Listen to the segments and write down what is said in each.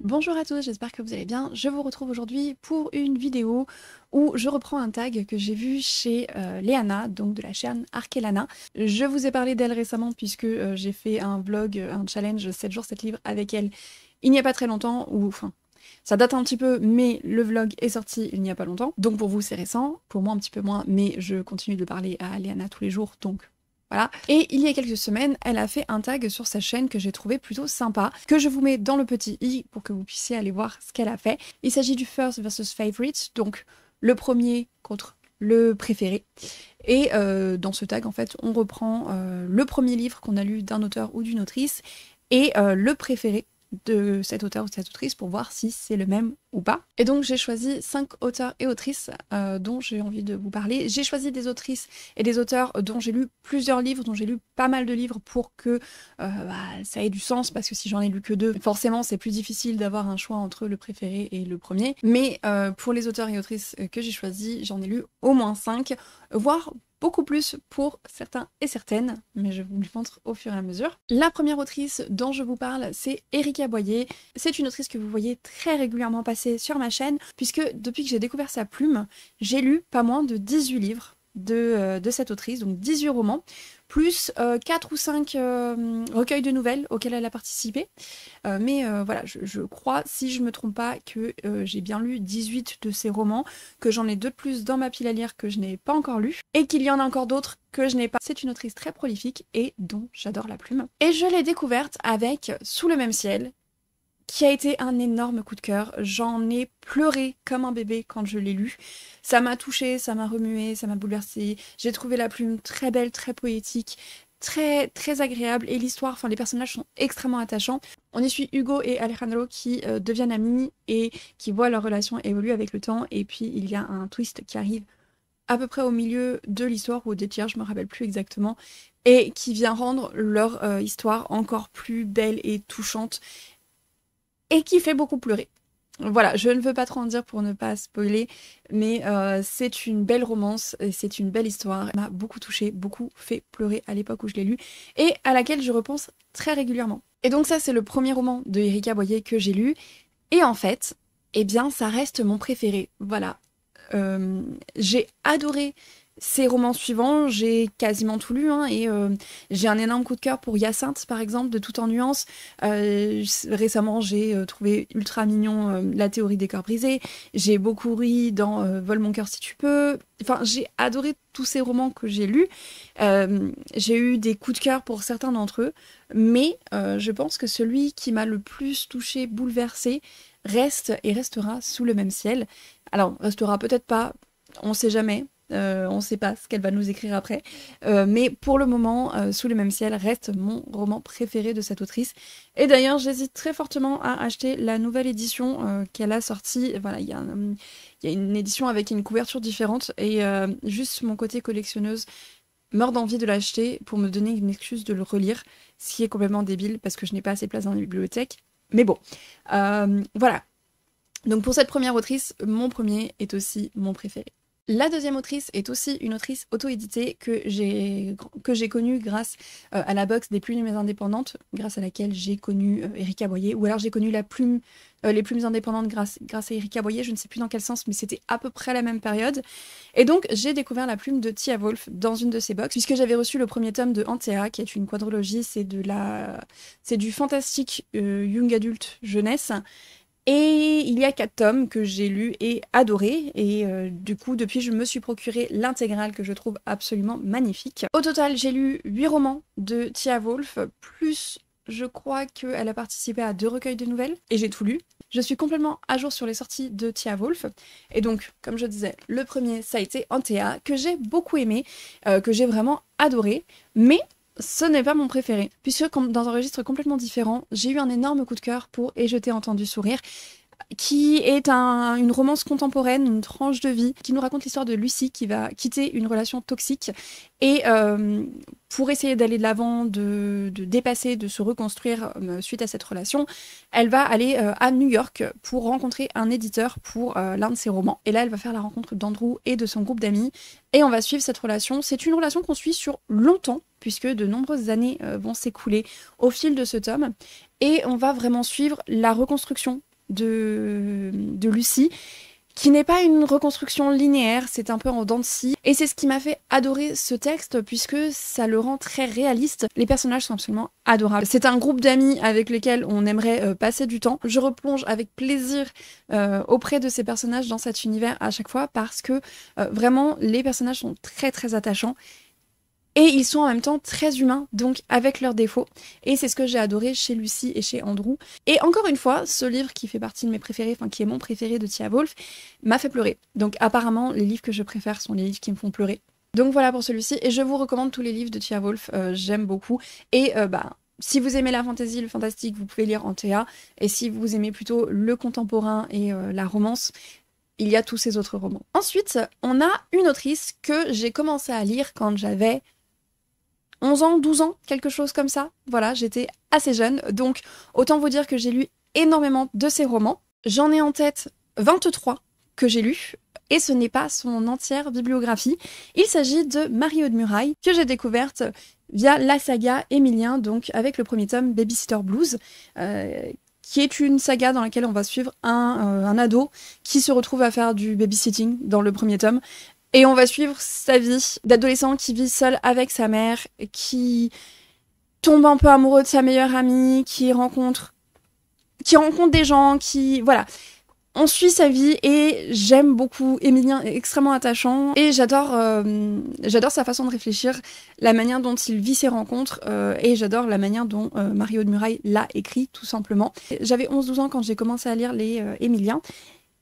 Bonjour à tous, j'espère que vous allez bien. Je vous retrouve aujourd'hui pour une vidéo où je reprends un tag que j'ai vu chez Léana, donc de la chaîne Arkelana. Je vous ai parlé d'elle récemment puisque j'ai fait un vlog, un challenge 7 jours 7 livres avec elle il n'y a pas très longtemps, ou enfin ça date un petit peu, mais le vlog est sorti il n'y a pas longtemps. Donc pour vous c'est récent, pour moi un petit peu moins, mais je continue de parler à Léana tous les jours, donc voilà. Et il y a quelques semaines, elle a fait un tag sur sa chaîne que j'ai trouvé plutôt sympa, que je vous mets dans le petit i pour que vous puissiez aller voir ce qu'elle a fait. Il s'agit du first versus favorite, donc le premier contre le préféré. Et dans ce tag, en fait, on reprend le premier livre qu'on a lu d'un auteur ou d'une autrice et le préféré de cet auteur ou de cette autrice pour voir si c'est le même ou pas. Et donc j'ai choisi 5 auteurs et autrices dont j'ai envie de vous parler. J'ai choisi des autrices et des auteurs dont j'ai lu plusieurs livres, dont j'ai lu pas mal de livres pour que ça ait du sens, parce que si j'en ai lu que 2, forcément c'est plus difficile d'avoir un choix entre le préféré et le premier. Mais pour les auteurs et autrices que j'ai choisis, j'en ai lu au moins 5, voire beaucoup plus pour certains et certaines, mais je vous le montre au fur et à mesure. La première autrice dont je vous parle, c'est Erika Boyer. C'est une autrice que vous voyez très régulièrement passer sur ma chaîne, puisque depuis que j'ai découvert sa plume, j'ai lu pas moins de 18 livres de cette autrice, donc 18 romans, plus 4 ou 5 recueils de nouvelles auxquels elle a participé. Voilà, je crois, si je me trompe pas, que j'ai bien lu 18 de ces romans, que j'en ai 2 de plus dans ma pile à lire que je n'ai pas encore lu, et qu'il y en a encore d'autres que je n'ai pas. C'est une autrice très prolifique et dont j'adore la plume. Et je l'ai découverte avec Sous le même ciel, qui a été un énorme coup de cœur. J'en ai pleuré comme un bébé quand je l'ai lu. Ça m'a touchée, ça m'a remuée, ça m'a bouleversée. J'ai trouvé la plume très belle, très poétique, très très agréable, et l'histoire, enfin les personnages sont extrêmement attachants. On y suit Hugo et Alejandro qui deviennent amis et qui voient leur relation évoluer avec le temps, et puis il y a un twist qui arrive à peu près au milieu de l'histoire, ou au des tiers, je me rappelle plus exactement, et qui vient rendre leur histoire encore plus belle et touchante, et qui fait beaucoup pleurer. Voilà, je ne veux pas trop en dire pour ne pas spoiler, mais c'est une belle romance, et c'est une belle histoire. Elle m'a beaucoup touchée, beaucoup fait pleurer à l'époque où je l'ai lu, et à laquelle je repense très régulièrement. Et donc ça, c'est le premier roman de Erika Boyer que j'ai lu, et en fait, eh bien, ça reste mon préféré. Voilà. J'ai adoré ces romans suivants, j'ai quasiment tout lu, hein, et j'ai un énorme coup de cœur pour Hyacinthe, par exemple, de Tout en nuances. Récemment, j'ai trouvé ultra mignon La théorie des cœurs brisés. J'ai beaucoup ri dans Vole mon cœur si tu peux. Enfin, j'ai adoré tous ces romans que j'ai lus. J'ai eu des coups de cœur pour certains d'entre eux, mais je pense que celui qui m'a le plus touchée, bouleversée, reste et restera Sous le même ciel. Alors, restera peut-être pas, on sait jamais. On sait pas ce qu'elle va nous écrire après. Mais pour le moment, Sous le même ciel reste mon roman préféré de cette autrice. Et d'ailleurs, j'hésite très fortement à acheter la nouvelle édition qu'elle a sortie. Voilà, il y a une édition avec une couverture différente. Et juste mon côté collectionneuse meurt d'envie de l'acheter pour me donner une excuse de le relire. Ce qui est complètement débile parce que je n'ai pas assez de place dans la bibliothèque. Mais bon, voilà. Donc pour cette première autrice, mon premier est aussi mon préféré. La deuxième autrice est aussi une autrice auto-éditée que j'ai connue grâce à la box des plumes indépendantes, grâce à laquelle j'ai connu Erika Boyer, ou alors j'ai connu les plumes indépendantes grâce à Erika Boyer, je ne sais plus dans quel sens, mais c'était à peu près la même période. Et donc j'ai découvert la plume de Tia Wolf dans une de ces box, puisque j'avais reçu le premier tome de Antea, qui est une quadrologie, c'est du fantastique young adulte jeunesse. Et il y a 4 tomes que j'ai lus et adorés, et du coup depuis je me suis procuré l'intégrale que je trouve absolument magnifique. Au total j'ai lu 8 romans de Tia Wolf, plus je crois qu'elle a participé à 2 recueils de nouvelles, et j'ai tout lu. Je suis complètement à jour sur les sorties de Tia Wolf, et donc comme je disais, le premier ça a été Antea, que j'ai beaucoup aimé, que j'ai vraiment adoré, mais ce n'est pas mon préféré, puisque dans un registre complètement différent, j'ai eu un énorme coup de cœur pour Et je t'ai entendu sourire, qui est une romance contemporaine, une tranche de vie, qui nous raconte l'histoire de Lucie qui va quitter une relation toxique et pour essayer d'aller de l'avant, de dépasser, de se reconstruire suite à cette relation, elle va aller à New York pour rencontrer un éditeur pour l'un de ses romans. Et là, elle va faire la rencontre d'Andrew et de son groupe d'amis, et on va suivre cette relation. C'est une relation qu'on suit sur longtemps, puisque de nombreuses années vont s'écouler au fil de ce tome, et on va vraiment suivre la reconstruction de Lucie, qui n'est pas une reconstruction linéaire, c'est un peu en dents de scie. Et c'est ce qui m'a fait adorer ce texte, puisque ça le rend très réaliste. Les personnages sont absolument adorables. C'est un groupe d'amis avec lesquels on aimerait passer du temps. Je replonge avec plaisir auprès de ces personnages dans cet univers à chaque fois, parce que vraiment, les personnages sont très très attachants. Et ils sont en même temps très humains, donc avec leurs défauts. Et c'est ce que j'ai adoré chez Lucie et chez Andrew. Et encore une fois, ce livre qui fait partie de mes préférés, enfin qui est mon préféré de Tia Wolf, m'a fait pleurer. Donc apparemment, les livres que je préfère sont les livres qui me font pleurer. Donc voilà pour celui-ci. Et je vous recommande tous les livres de Tia Wolf, j'aime beaucoup. Et si vous aimez la fantasy, le fantastique, vous pouvez lire Antea. Et si vous aimez plutôt le contemporain et la romance, il y a tous ces autres romans. Ensuite, on a une autrice que j'ai commencé à lire quand j'avais 11 ans, 12 ans, quelque chose comme ça. Voilà, j'étais assez jeune, donc autant vous dire que j'ai lu énormément de ses romans. J'en ai en tête 23 que j'ai lus, et ce n'est pas son entière bibliographie. Il s'agit de Marie-Aude Murail, que j'ai découverte via la saga Émilien, donc avec le premier tome Babysitter Blues, qui est une saga dans laquelle on va suivre un ado qui se retrouve à faire du babysitting dans le premier tome. Et on va suivre sa vie d'adolescent qui vit seul avec sa mère, qui tombe un peu amoureux de sa meilleure amie, qui rencontre des gens, voilà. On suit sa vie et j'aime beaucoup Émilien, est extrêmement attachant. Et j'adore sa façon de réfléchir, la manière dont il vit ses rencontres, et j'adore la manière dont Marie-Aude Murail l'a écrit, tout simplement. J'avais 11-12 ans quand j'ai commencé à lire les Émiliens.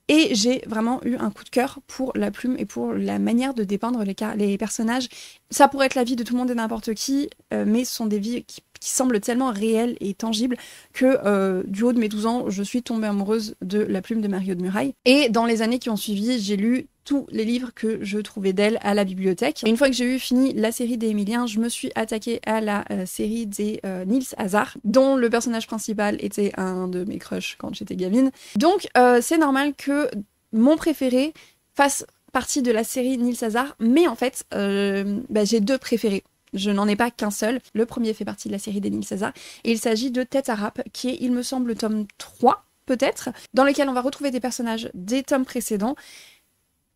Et j'ai vraiment eu un coup de cœur pour la plume et pour la manière de dépeindre les personnages. Ça pourrait être la vie de tout le monde et n'importe qui, mais ce sont des vies qui semblent tellement réelles et tangibles que du haut de mes 12 ans, je suis tombée amoureuse de la plume de Marie-Aude Murail. Et dans les années qui ont suivi, j'ai lu tous les livres que je trouvais d'elle à la bibliothèque. Et une fois que j'ai eu fini la série des Émiliens, je me suis attaquée à la série des Nils Hazard, dont le personnage principal était un de mes crushs quand j'étais gamine. Donc c'est normal que mon préféré fasse partie de la série Nils Hazard, mais en fait, j'ai deux préférés. Je n'en ai pas qu'un seul. Le premier fait partie de la série des Nils Hazard, et il s'agit de Tête Arabe, qui est, il me semble, le tome 3, peut-être, dans lequel on va retrouver des personnages des tomes précédents.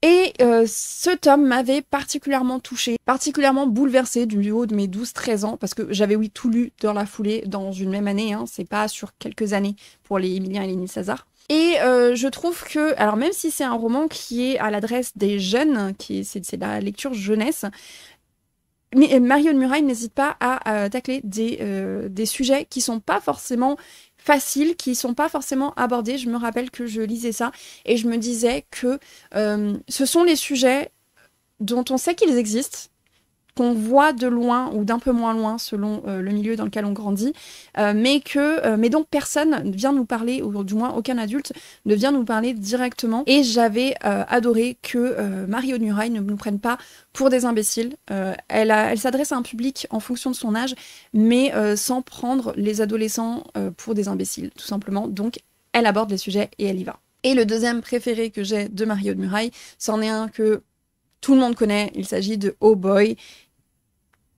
Et ce tome m'avait particulièrement touchée, particulièrement bouleversée du haut de mes 12-13 ans, parce que j'avais, oui, tout lu dans la foulée, dans une même année, hein, c'est pas sur quelques années pour les Émiliens et les Nils Hazard. Et je trouve que, alors même si c'est un roman qui est à l'adresse des jeunes, c'est la lecture jeunesse, mais Marie-Aude Murail n'hésite pas à tacler des sujets qui sont pas forcément faciles, qui sont pas forcément abordés. Je me rappelle que je lisais ça et je me disais que ce sont les sujets dont on sait qu'ils existent, qu'on voit de loin ou d'un peu moins loin selon le milieu dans lequel on grandit, mais dont personne ne vient nous parler, ou du moins aucun adulte ne vient nous parler directement. Et j'avais adoré que Marie-Aude Murail ne nous prenne pas pour des imbéciles. Elle s'adresse à un public en fonction de son âge, mais sans prendre les adolescents pour des imbéciles, tout simplement. Donc elle aborde les sujets et elle y va. Et le deuxième préféré que j'ai de Marie-Aude Murail, c'en est un que tout le monde connaît, il s'agit de Oh Boy,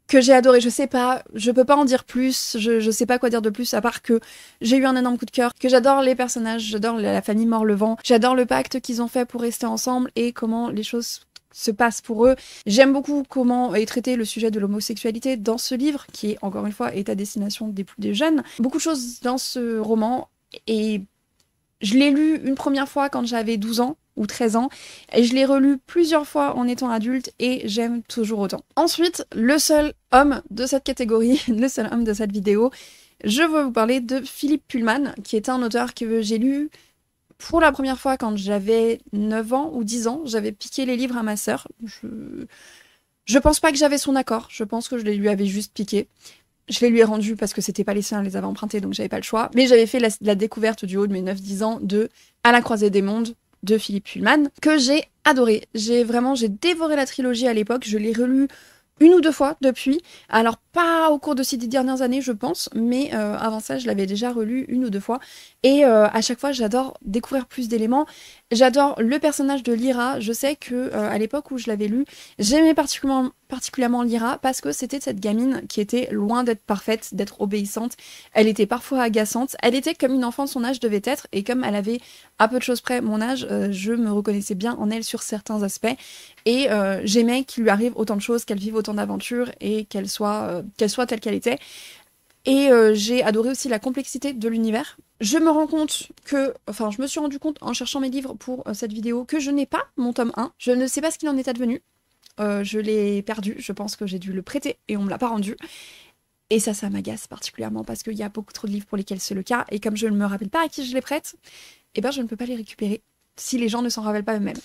que j'ai adoré. Je peux pas en dire plus, je sais pas quoi dire de plus, à part que j'ai eu un énorme coup de cœur, que j'adore les personnages, j'adore la famille Morlevent, j'adore le pacte qu'ils ont fait pour rester ensemble et comment les choses se passent pour eux. J'aime beaucoup comment est traité le sujet de l'homosexualité dans ce livre, qui, encore une fois, est à destination des jeunes. Beaucoup de choses dans ce roman, et je l'ai lu une première fois quand j'avais 12 ans, ou 13 ans, et je l'ai relu plusieurs fois en étant adulte, et j'aime toujours autant. Ensuite, le seul homme de cette catégorie, le seul homme de cette vidéo, je veux vous parler de Philippe Pullman, qui est un auteur que j'ai lu pour la première fois quand j'avais 9 ans ou 10 ans. J'avais piqué les livres à ma sœur. Je pense pas que j'avais son accord, je pense que je les lui avais juste piqués. Je les lui ai rendus parce que c'était pas les siens, elle les avait empruntés, donc j'avais pas le choix. Mais j'avais fait la découverte du haut de mes 9-10 ans de À la croisée des mondes de Philippe Pullman, que j'ai adoré. J'ai dévoré la trilogie à l'époque, je l'ai relu une ou deux fois depuis. Alors pas au cours de ces 10 dernières années, je pense, mais avant ça, je l'avais déjà relu 1 ou 2 fois. Et à chaque fois, j'adore découvrir plus d'éléments. J'adore le personnage de Lyra. Je sais que à l'époque où je l'avais lu, j'aimais particulièrement Lyra parce que c'était cette gamine qui était loin d'être parfaite, d'être obéissante. Elle était parfois agaçante. Elle était comme une enfant de son âge devait être. Et comme elle avait à peu de choses près mon âge, je me reconnaissais bien en elle sur certains aspects. Et j'aimais qu'il lui arrive autant de choses, qu'elle vive autant d'aventures et qu'elle soit telle qu'elle était. Et j'ai adoré aussi la complexité de l'univers. Je me suis rendu compte en cherchant mes livres pour cette vidéo que je n'ai pas mon tome 1. Je ne sais pas ce qu'il en est advenu. Je l'ai perdu. Je pense que j'ai dû le prêter et on me l'a pas rendu. Et ça m'agace particulièrement parce qu'il y a beaucoup trop de livres pour lesquels c'est le cas. Et comme je ne me rappelle pas à qui je les prête, eh ben je ne peux pas les récupérer si les gens ne s'en rappellent pas eux-mêmes.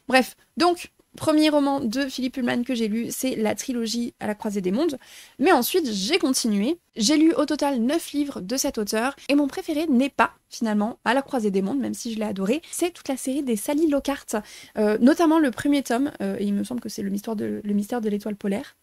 Bref, donc, premier roman de Philippe Pullman que j'ai lu, c'est la trilogie À la croisée des mondes. Mais ensuite, j'ai continué. J'ai lu au total 9 livres de cet auteur. Et mon préféré n'est pas, finalement, À la croisée des mondes, même si je l'ai adoré. C'est toute la série des Sally Lockhart. Notamment le premier tome, et il me semble que c'est le mystère de l'étoile polaire.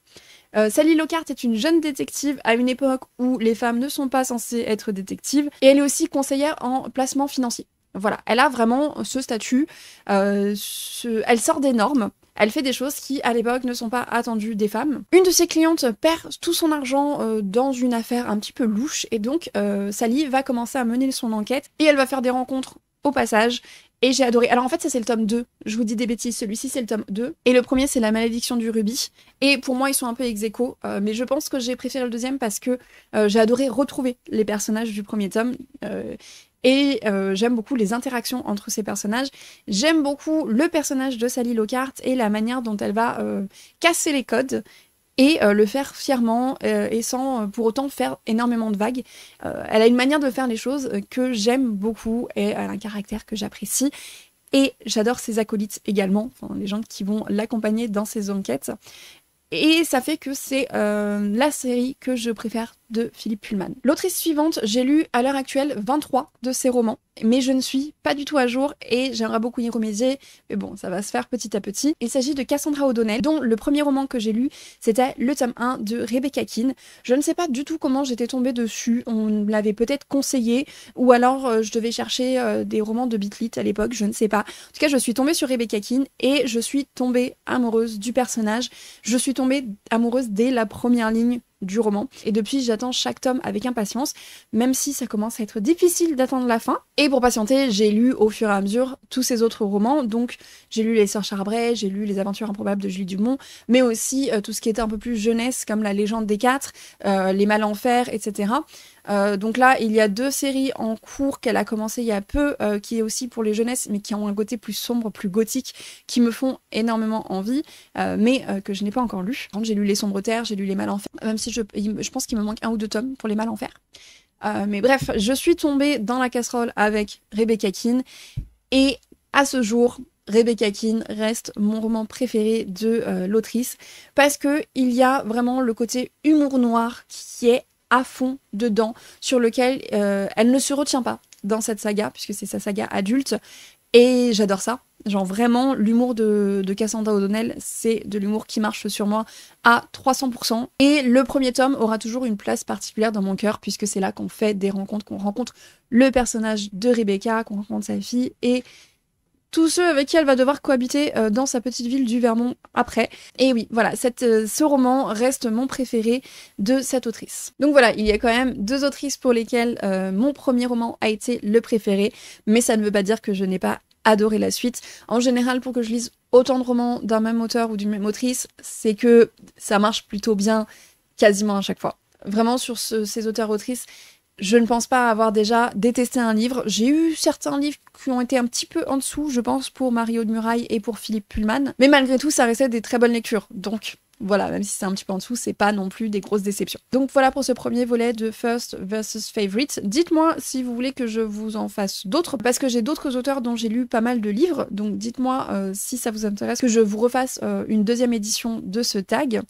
Sally Lockhart est une jeune détective à une époque où les femmes ne sont pas censées être détectives. Et elle est aussi conseillère en placement financier. Voilà, elle a vraiment ce statut, elle sort des normes, elle fait des choses qui, à l'époque, ne sont pas attendues des femmes. Une de ses clientes perd tout son argent dans une affaire un petit peu louche, et donc Sally va commencer à mener son enquête, et elle va faire des rencontres au passage, et j'ai adoré. Alors en fait, ça c'est le tome 2, je vous dis des bêtises, celui-ci c'est le tome 2, et le premier c'est La malédiction du rubis, et pour moi ils sont un peu ex-aequo, mais je pense que j'ai préféré le deuxième parce que j'ai adoré retrouver les personnages du premier tome, et j'aime beaucoup les interactions entre ces personnages. J'aime beaucoup le personnage de Sally Lockhart et la manière dont elle va casser les codes et le faire fièrement et sans pour autant faire énormément de vagues. Elle a une manière de faire les choses que j'aime beaucoup et elle a un caractère que j'apprécie. Et j'adore ses acolytes également, enfin, les gens qui vont l'accompagner dans ses enquêtes. Et ça fait que c'est la série que je préfère de Philippe Pullman. L'autrice suivante, j'ai lu à l'heure actuelle 23 de ses romans, mais je ne suis pas du tout à jour et j'aimerais beaucoup y remédier, mais bon, ça va se faire petit à petit. Il s'agit de Cassandra O'Donnell, dont le premier roman que j'ai lu, c'était le tome 1 de Rebecca Keane. Je ne sais pas du tout comment j'étais tombée dessus, on me l'avait peut-être conseillé, ou alors je devais chercher des romans de Bitlit à l'époque, je ne sais pas. En tout cas, je suis tombée sur Rebecca Keane et je suis tombée amoureuse du personnage. Je suis tombée amoureuse dès la première ligne du roman. Et depuis, j'attends chaque tome avec impatience, même si ça commence à être difficile d'attendre la fin. Et pour patienter, j'ai lu au fur et à mesure tous ces autres romans. Donc, j'ai lu Les Sœurs Charbret, j'ai lu Les Aventures improbables de Julie Dumont, mais aussi tout ce qui était un peu plus jeunesse, comme La Légende des Quatre, Les Mal en Fer, etc. Donc là, il y a 2 séries en cours qu'elle a commencé il y a peu, qui est aussi pour les jeunesses, mais qui ont un côté plus sombre, plus gothique, qui me font énormément envie, mais que je n'ai pas encore lu. J'ai lu Les Sombres Terres, j'ai lu Les Mal en Fer, même si je pense qu'il me manque 1 ou 2 tomes pour Les Mal en Fer. Mais bref, je suis tombée dans la casserole avec Rebecca Keane, et à ce jour, Rebecca Keane reste mon roman préféré de l'autrice, parce que il y a vraiment le côté humour noir qui est à fond dedans, sur lequel elle ne se retient pas dans cette saga, puisque c'est sa saga adulte, et j'adore ça. Genre vraiment, l'humour de Cassandra O'Donnell, c'est de l'humour qui marche sur moi à 300%. Et le premier tome aura toujours une place particulière dans mon cœur, puisque c'est là qu'on fait des rencontres, qu'on rencontre le personnage de Rebecca, qu'on rencontre sa fille, et tous ceux avec qui elle va devoir cohabiter dans sa petite ville du Vermont après. Et oui, voilà, ce roman reste mon préféré de cette autrice. Donc voilà, il y a quand même 2 autrices pour lesquelles mon premier roman a été le préféré, mais ça ne veut pas dire que je n'ai pas adoré la suite. En général, pour que je lise autant de romans d'un même auteur ou d'une même autrice, c'est que ça marche plutôt bien quasiment à chaque fois. Vraiment, sur ces auteurs-autrices, je ne pense pas avoir déjà détesté un livre. J'ai eu certains livres qui ont été un petit peu en dessous, je pense, pour Mario de Muraille et pour Philippe Pullman. Mais malgré tout, ça restait des très bonnes lectures. Donc voilà, même si c'est un petit peu en dessous, c'est pas non plus des grosses déceptions. Donc voilà pour ce premier volet de First versus Favorite. Dites-moi si vous voulez que je vous en fasse d'autres, parce que j'ai d'autres auteurs dont j'ai lu pas mal de livres. Donc dites-moi si ça vous intéresse que je vous refasse une 2e édition de ce tag.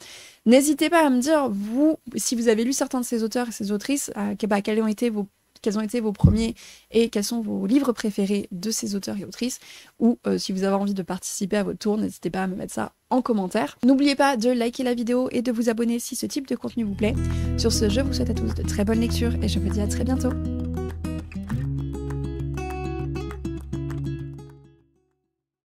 N'hésitez pas à me dire, vous, si vous avez lu certains de ces auteurs et ces autrices, quels ont été vos quels ont été vos premiers et quels sont vos livres préférés de ces auteurs et autrices, ou si vous avez envie de participer à votre tour, n'hésitez pas à me mettre ça en commentaire. N'oubliez pas de liker la vidéo et de vous abonner si ce type de contenu vous plaît. Sur ce, je vous souhaite à tous de très bonnes lectures et je vous dis à très bientôt.